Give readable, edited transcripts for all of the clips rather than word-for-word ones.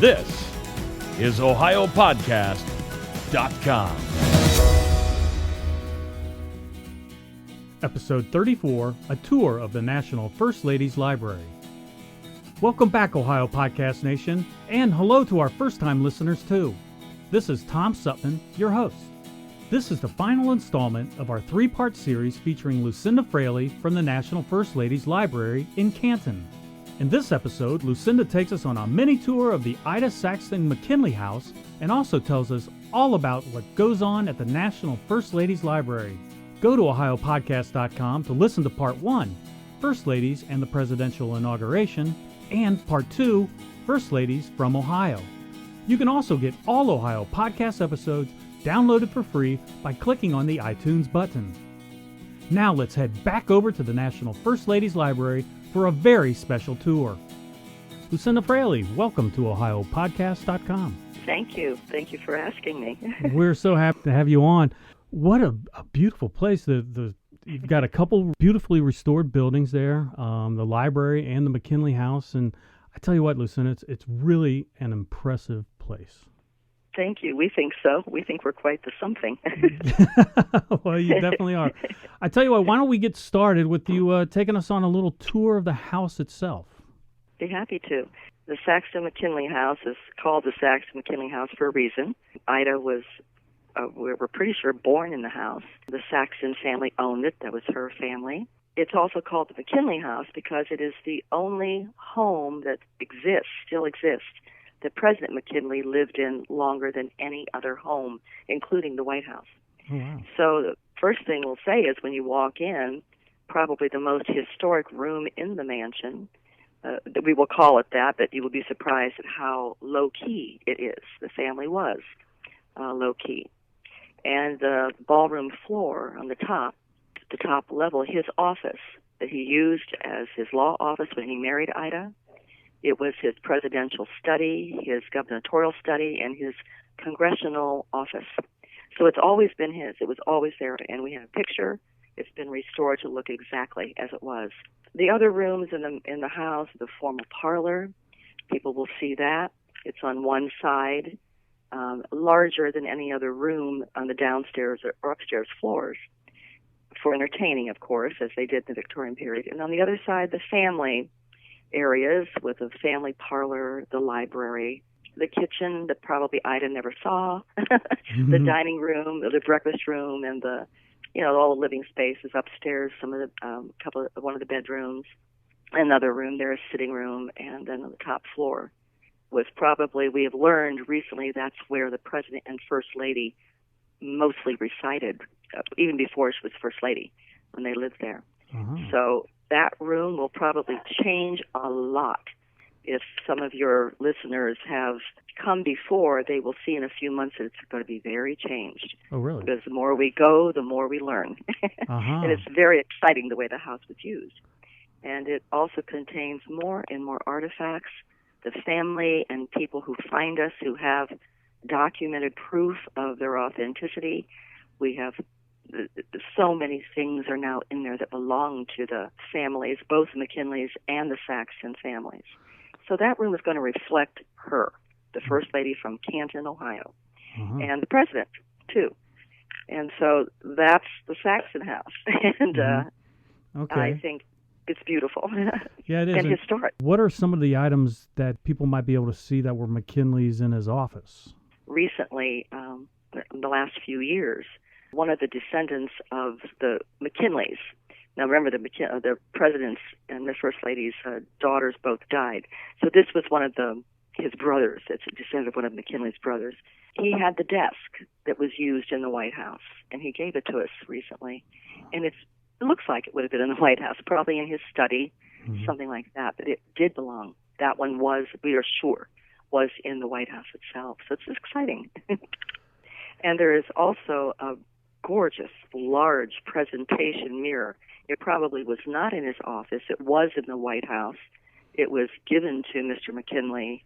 This is OhioPodcast.com. Episode 34, a tour of the National First Ladies Library. Welcome back, Ohio Podcast Nation, and hello to our first-time listeners, too. This is Tom Sutton, your host. This is the final installment of our three-part series featuring Lucinda Frailly from the National First Ladies Library in Canton. In this episode, Lucinda takes us on a mini tour of the Ida Saxton McKinley House and also tells us all about what goes on at the National First Ladies Library. Go to OhioPodcast.com to listen to Part 1, First Ladies and the Presidential Inauguration, and Part 2, First Ladies from Ohio. You can also get all Ohio Podcast episodes downloaded for free by clicking on the iTunes button. Now let's head back over to the National First Ladies Library for a very special tour. Lucinda Frailly, welcome to OhioPodcast.com. Thank you. Thank you for asking me. We're so happy to have you on. What a beautiful place. You've got a couple beautifully restored buildings there, the library and the McKinley House. And I tell you what, Lucinda, it's really an impressive place. Thank you. We think so. We think we're quite the something. Well, you definitely are. I tell you what, why don't we get started with you taking us on a little tour of the house itself? Be happy to. The Saxton McKinley House is called the Saxton McKinley House for a reason. Ida was, we're pretty sure, born in the house. The Saxton family owned it. That was her family. It's also called the McKinley House because it is the only home that still exists, that President McKinley lived in longer than any other home, including the White House. Oh, wow. So the first thing we'll say is when you walk in, probably the most historic room in the mansion, we will call it that, but you will be surprised at how low-key it is. The family was low-key. And the ballroom floor on the top level, his office that he used as his law office when he married Ida, it was his presidential study, his gubernatorial study, and his congressional office. So it's always been his. It was always there, and we have a picture. It's been restored to look exactly as it was. The other rooms in the house, the formal parlor, people will see that. It's on one side, larger than any other room on the downstairs or upstairs floors, for entertaining, of course, as they did in the Victorian period. And on the other side, the family areas with a family parlor, the library, the kitchen that probably Ida never saw, the dining room, the breakfast room, and all the living spaces upstairs. Some of the one of the bedrooms, another room there, a sitting room, and then on the top floor was probably, we have learned recently, that's where the president and first lady mostly resided, even before she was first lady, when they lived there. Uh-huh. So that room will probably change a lot. If some of your listeners have come before, they will see in a few months that it's going to be very changed. Oh, really? Because the more we go, the more we learn. Uh-huh. And it's very exciting the way the house was used. And it also contains more and more artifacts. The family and people who find us who have documented proof of their authenticity. We have so many things are now in there that belong to the families, both the McKinleys and the Saxton families. So that room is going to reflect her, the First Lady from Canton, Ohio, and the President, too. And so that's the Saxton House. And okay. I think it's beautiful. Yeah, it is. And historic. What are some of the items that people might be able to see that were McKinley's in his office? Recently, in the last few years, one of the descendants of the McKinleys. Now, remember, the presidents and the first lady's daughters both died. So this was one of his brothers. It's a descendant of one of McKinley's brothers. He had the desk that was used in the White House, and he gave it to us recently. And it looks like it would have been in the White House, probably in his study, something like that. But it did belong. That one was, we are sure, was in the White House itself. So it's exciting. And there is also a gorgeous, large presentation mirror. It probably was not in his office. It was in the White House. It was given to Mr. McKinley.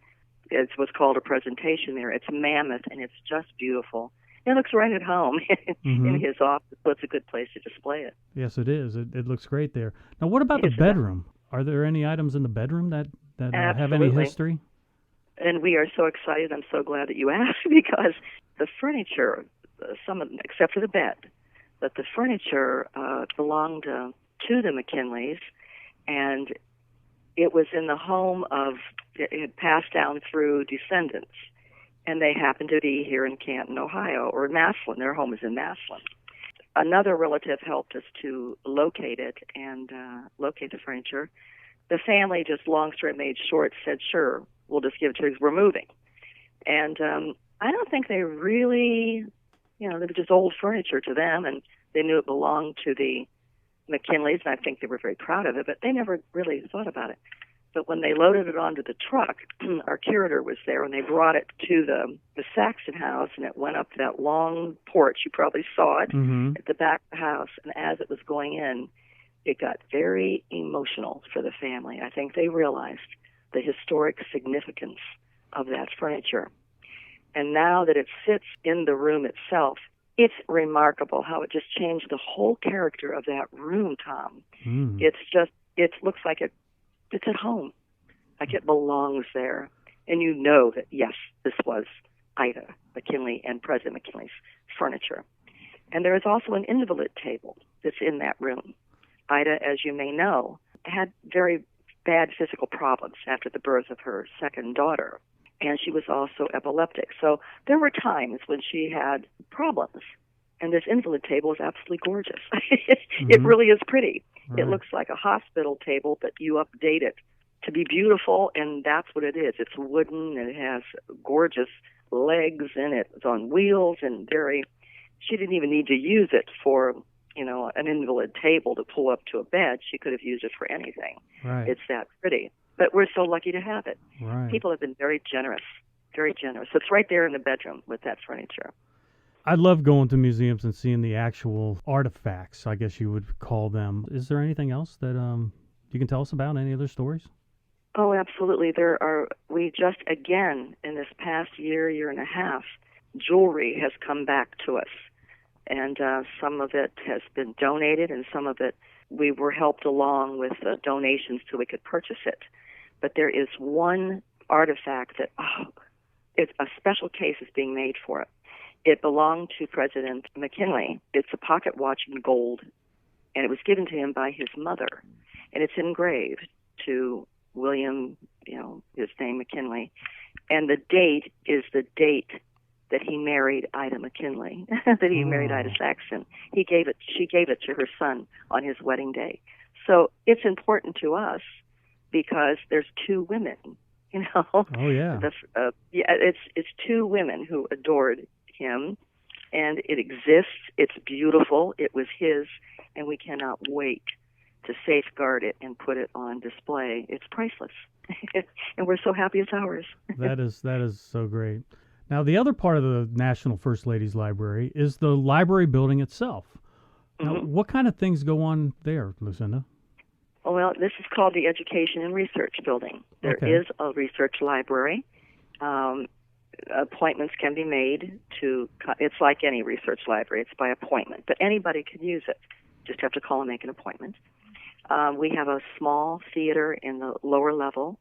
It's what's called a presentation mirror. It's mammoth, and it's just beautiful. It looks right at home in his office, so it's a good place to display it. Yes, it is. It looks great there. Now, what about the bedroom? Are there any items in the bedroom that have any history? And we are so excited. I'm so glad that you asked because the furniture, some of them, except for the bed, but the furniture belonged to the McKinleys, and it was in the home of, it had passed down through descendants, and they happened to be here in Canton, Ohio, or Massillon. Their home is in Massillon. Another relative helped us to locate it and locate the furniture. The family, just long story made short, said, sure, we'll just give it to you because we're moving. And I don't think they really, they were just old furniture to them, and they knew it belonged to the McKinleys, and I think they were very proud of it, but they never really thought about it. But when they loaded it onto the truck, our curator was there, and they brought it to the Saxon house, and it went up that long porch. You probably saw it at the back of the house, and as it was going in, it got very emotional for the family. I think they realized the historic significance of that furniture. And now that it sits in the room itself, it's remarkable how it just changed the whole character of that room, Tom. It looks like it's at home, like it belongs there. And you know that, yes, this was Ida McKinley and President McKinley's furniture. And there is also an invalid table that's in that room. Ida, as you may know, had very bad physical problems after the birth of her second daughter, and she was also epileptic. So there were times when she had problems, and this invalid table is absolutely gorgeous. It really is pretty. Right. It looks like a hospital table, but you update it to be beautiful, and that's what it is. It's wooden, and it has gorgeous legs, and it's on wheels, and she didn't even need to use it for an invalid table to pull up to a bed. She could have used it for anything. Right. It's that pretty. But we're so lucky to have it. Right. People have been very generous, very generous. So it's right there in the bedroom with that furniture. I love going to museums and seeing the actual artifacts, I guess you would call them. Is there anything else that you can tell us about? Any other stories? Oh, absolutely. We just, again, in this past year and a half, jewelry has come back to us. And some of it has been donated, and some of it we were helped along with donations so we could purchase it. But there is one artifact that, it's a special case is being made for it. It belonged to President McKinley. It's a pocket watch in gold, and it was given to him by his mother. And it's engraved to William, his name McKinley. And the date is the date that he married Ida McKinley, that he married Ida Saxon. She gave it to her son on his wedding day. So it's important to us because there's two women, Oh, yeah. It's two women who adored him, and it exists. It's beautiful. It was his, and we cannot wait to safeguard it and put it on display. It's priceless, and we're so happy it's ours. That is so great. Now, the other part of the National First Ladies Library is the library building itself. Now, what kind of things go on there, Lucinda? Well, this is called the Education and Research Building. There is a research library. Appointments can be made it's like any research library. It's by appointment, but anybody can use it. Just have to call and make an appointment. We have a small theater in the lower level,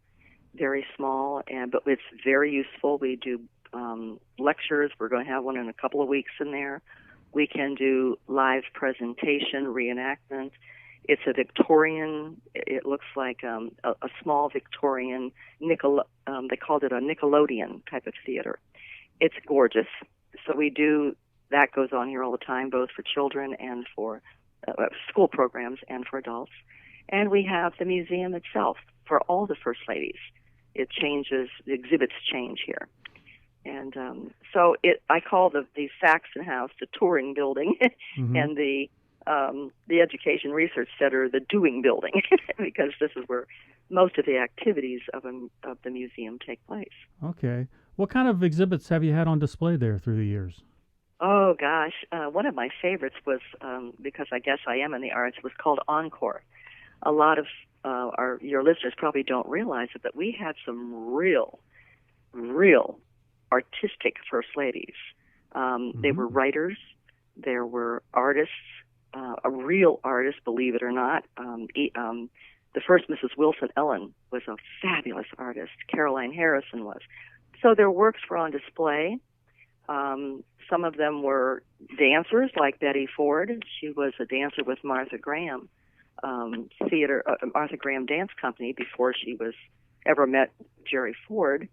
very small, but it's very useful. We do lectures. We're going to have one in a couple of weeks in there. We can do live presentation, reenactment. It's a Victorian, it looks like a small Victorian, they called it a Nickelodeon type of theater. It's gorgeous. So that goes on here all the time, both for children and for school programs and for adults. And we have the museum itself for all the First Ladies. It changes, the exhibits change here. And so I call the Saxon House the touring building, and the Education Research Center the doing building, because this is where most of the activities of the museum take place. Okay. What kind of exhibits have you had on display there through the years? Oh, gosh. One of my favorites was, because I guess I am in the arts, was called Encore. A lot of your listeners probably don't realize it, but we had some real artistic First Ladies. They were writers. There were artists, a real artist, believe it or not. the first Mrs. Wilson Ellen was a fabulous artist. Caroline Harrison was. So their works were on display. Some of them were dancers, like Betty Ford. She was a dancer with Martha Graham Martha Graham Dance Company before she ever met Jerry Ford.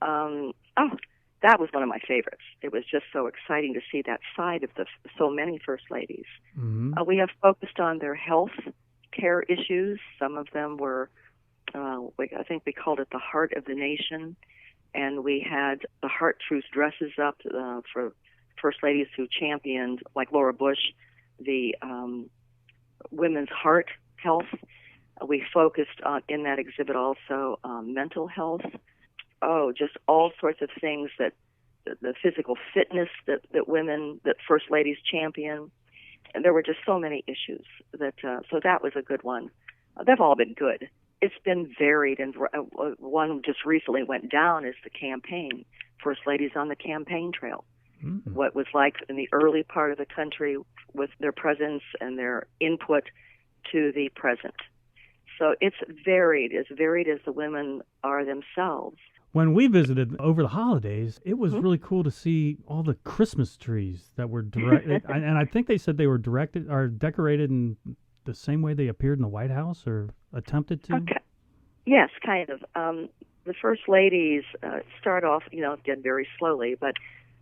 That was one of my favorites. It was just so exciting to see that side of so many first ladies. Mm-hmm. We have focused on their health care issues. Some of them were, I think we called it the Heart of the Nation, and we had the Heart Truth dresses up for first ladies who championed, like Laura Bush, the women's heart health. We focused on, in that exhibit also, mental health. Just all sorts of things that the physical fitness that first ladies champion. And there were just so many issues so that was a good one. They've all been good. It's been varied, and one just recently went down is the campaign, First Ladies on the Campaign Trail. Mm-hmm. What was like in the early part of the country with their presence and their input to the present. So it's varied as the women are themselves. When we visited over the holidays, it was really cool to see all the Christmas trees that were directed. And I think they said they were decorated in the same way they appeared in the White House, or attempted to. Okay. Yes, kind of. The first ladies start off, again, very slowly, but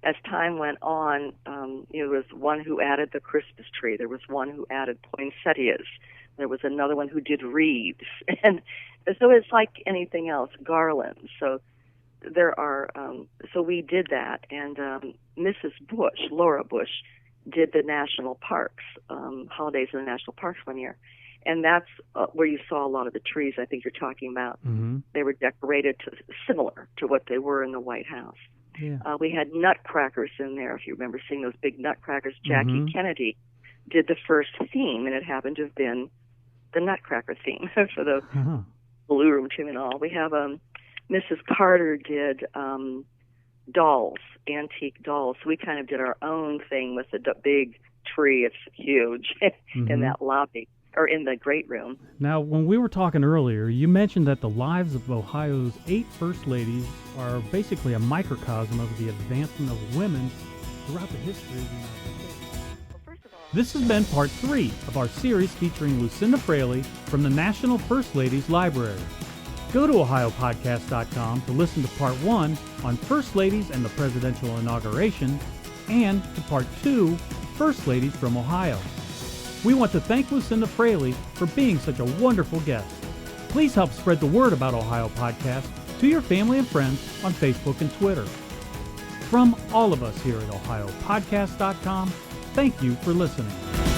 as time went on, there was one who added the Christmas tree. There was one who added poinsettias. There was another one who did wreaths. And so it's like anything else, garlands. So there are, so we did that. And Mrs. Bush, Laura Bush, did the national parks, holidays in the national parks one year. And that's where you saw a lot of the trees I think you're talking about. Mm-hmm. They were decorated similar to what they were in the White House. Yeah. We had nutcrackers in there, if you remember seeing those big nutcrackers. Jackie Kennedy did the first theme, and it happened to have been the nutcracker theme for the Blue Room Tune and all. We have Mrs. Carter did dolls, antique dolls. So we kind of did our own thing with the big tree. It's huge in that lobby, or in the great room. Now, when we were talking earlier, you mentioned that the lives of Ohio's 8 First Ladies are basically a microcosm of the advancement of women throughout the history of the United States. This has been part 3 of our series featuring Lucinda Frailly from the National First Ladies Library. Go to OhioPodcast.com to listen to part 1 on First Ladies and the Presidential Inauguration, and to part 2, First Ladies from Ohio. We want to thank Lucinda Frailly for being such a wonderful guest. Please help spread the word about Ohio Podcast to your family and friends on Facebook and Twitter. From all of us here at OhioPodcast.com, thank you for listening.